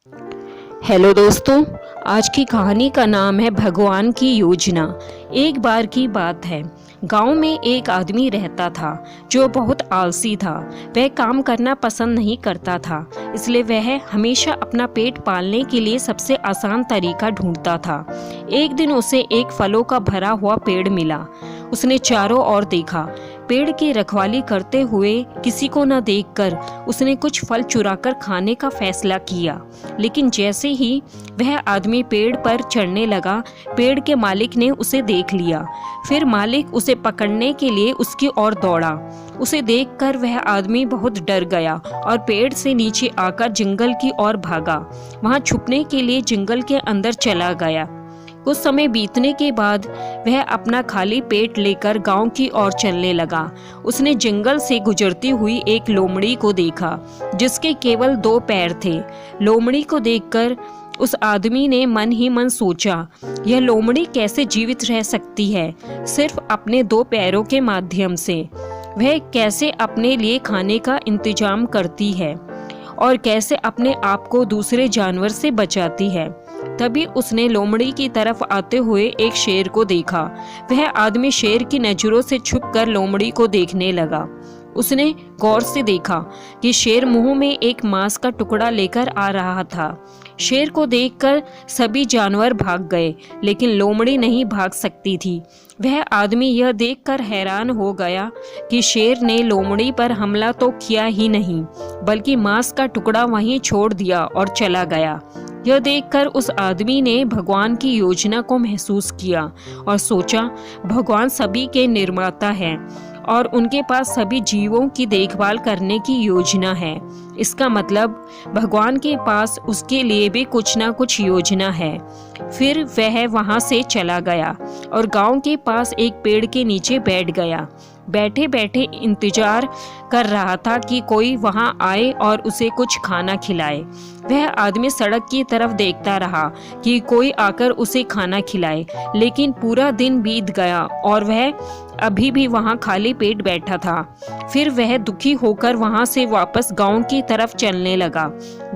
Hello दोस्तों, आज की कहानी का नाम है भगवान की योजना। एक बार की बात है, गांव में एक आदमी रहता था जो बहुत आलसी था। वह काम करना पसंद नहीं करता था, इसलिए वह हमेशा अपना पेट पालने के लिए सबसे आसान तरीका ढूंढता था। एक दिन उसे एक फलों का भरा हुआ पेड़ मिला। उसने चारों ओर देखा। पेड़ की रखवाली करते हुए किसी को न देखकर उसने कुछ फल चुराकर खाने का फैसला किया। लेकिन जैसे ही वह आदमी पेड़ पर चढ़ने लगा, पेड़ के मालिक ने उसे देख लिया। फिर मालिक उसे पकड़ने के लिए उसकी ओर दौड़ा। उसे देखकर वह आदमी बहुत डर गया और पेड़ से नीचे आकर जंगल की ओर भागा। वहां छुपने के लिए जंगल के अंदर चला गया। कुछ समय बीतने के बाद वह अपना खाली पेट लेकर गांव की ओर चलने लगा। उसने जंगल से गुजरती हुई एक लोमड़ी को देखा जिसके केवल 2 पैर थे। लोमड़ी को देखकर उस आदमी ने मन ही मन सोचा, यह लोमड़ी कैसे जीवित रह सकती है सिर्फ अपने 2 पैरों के माध्यम से। वह कैसे अपने लिए खाने का इंतजाम करती है और कैसे अपने आप को दूसरे जानवर से बचाती है। तभी उसने लोमड़ी की तरफ आते हुए एक शेर को देखा। वह आदमी शेर की नजरों से छुपकर लोमड़ी को देखने लगा। उसने गौर से देखा कि शेर मुंह में एक मांस का टुकड़ा लेकर आ रहा था। शेर को देखकर सभी जानवर भाग गए, लेकिन लोमड़ी नहीं भाग सकती थी। वह आदमी यह देखकर हैरान हो गया कि शेर ने लोमड़ी पर हमला तो किया ही नहीं, बल्कि मांस का टुकड़ा वहीं छोड़ दिया और चला गया। यह देखकर उस आदमी ने भगवान की योजना को महसूस किया और सोचा, भगवान सभी के निर्माता हैं और उनके पास सभी जीवों की देखभाल करने की योजना है। इसका मतलब भगवान के पास उसके लिए भी कुछ ना कुछ योजना है। फिर वह वहां से चला गया और गांव के पास एक पेड़ के नीचे बैठ गया। बैठे बैठे इंतजार कर रहा था कि कोई वहां आए और उसे कुछ खाना खिलाए। वह आदमी सड़क की तरफ देखता रहा कि कोई आकर उसे खाना खिलाए, लेकिन पूरा दिन बीत गया और वह अभी भी वहां खाली पेट बैठा था। फिर वह दुखी होकर वहां से वापस गांव की तरफ चलने लगा।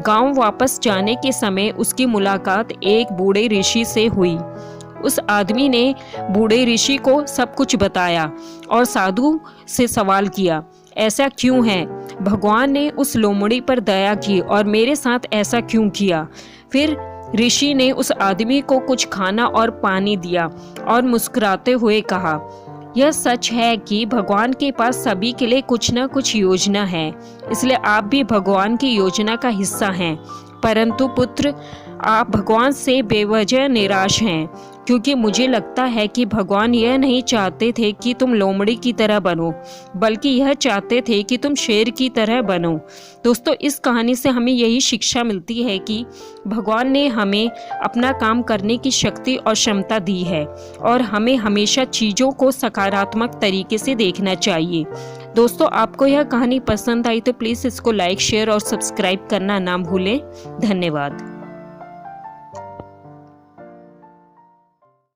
गांव वापस जाने के समय उसकी मुलाकात एक बूढ़े ऋषि से हुई। उस आदमी ने बूढ़े ऋषि को सब कुछ बताया और साधु से सवाल किया, ऐसा क्यों है? भगवान ने उस लोमड़ी पर दया की और मेरे साथ ऐसा क्यों किया? फिर ऋषि ने उस आदमी को कुछ खाना और पानी दिया और मुस्कुराते हुए कहा, यह सच है कि भगवान के पास सभी के लिए कुछ न कुछ योजना है, इसलिए आप भी भगवान की योजना का हिस्सा हैं। परंतु पुत्र, आप भगवान से बेवजह निराश हैं, क्योंकि मुझे लगता है कि भगवान यह नहीं चाहते थे कि तुम लोमड़ी की तरह बनो, बल्कि यह चाहते थे कि तुम शेर की तरह बनो। दोस्तों, इस कहानी से हमें यही शिक्षा मिलती है कि भगवान ने हमें अपना काम करने की शक्ति और क्षमता दी है और हमें हमेशा चीज़ों को सकारात्मक तरीके से देखना चाहिए। दोस्तों, आपको यह कहानी पसंद आई तो प्लीज़ इसको लाइक, शेयर और सब्सक्राइब करना ना भूलें। धन्यवाद।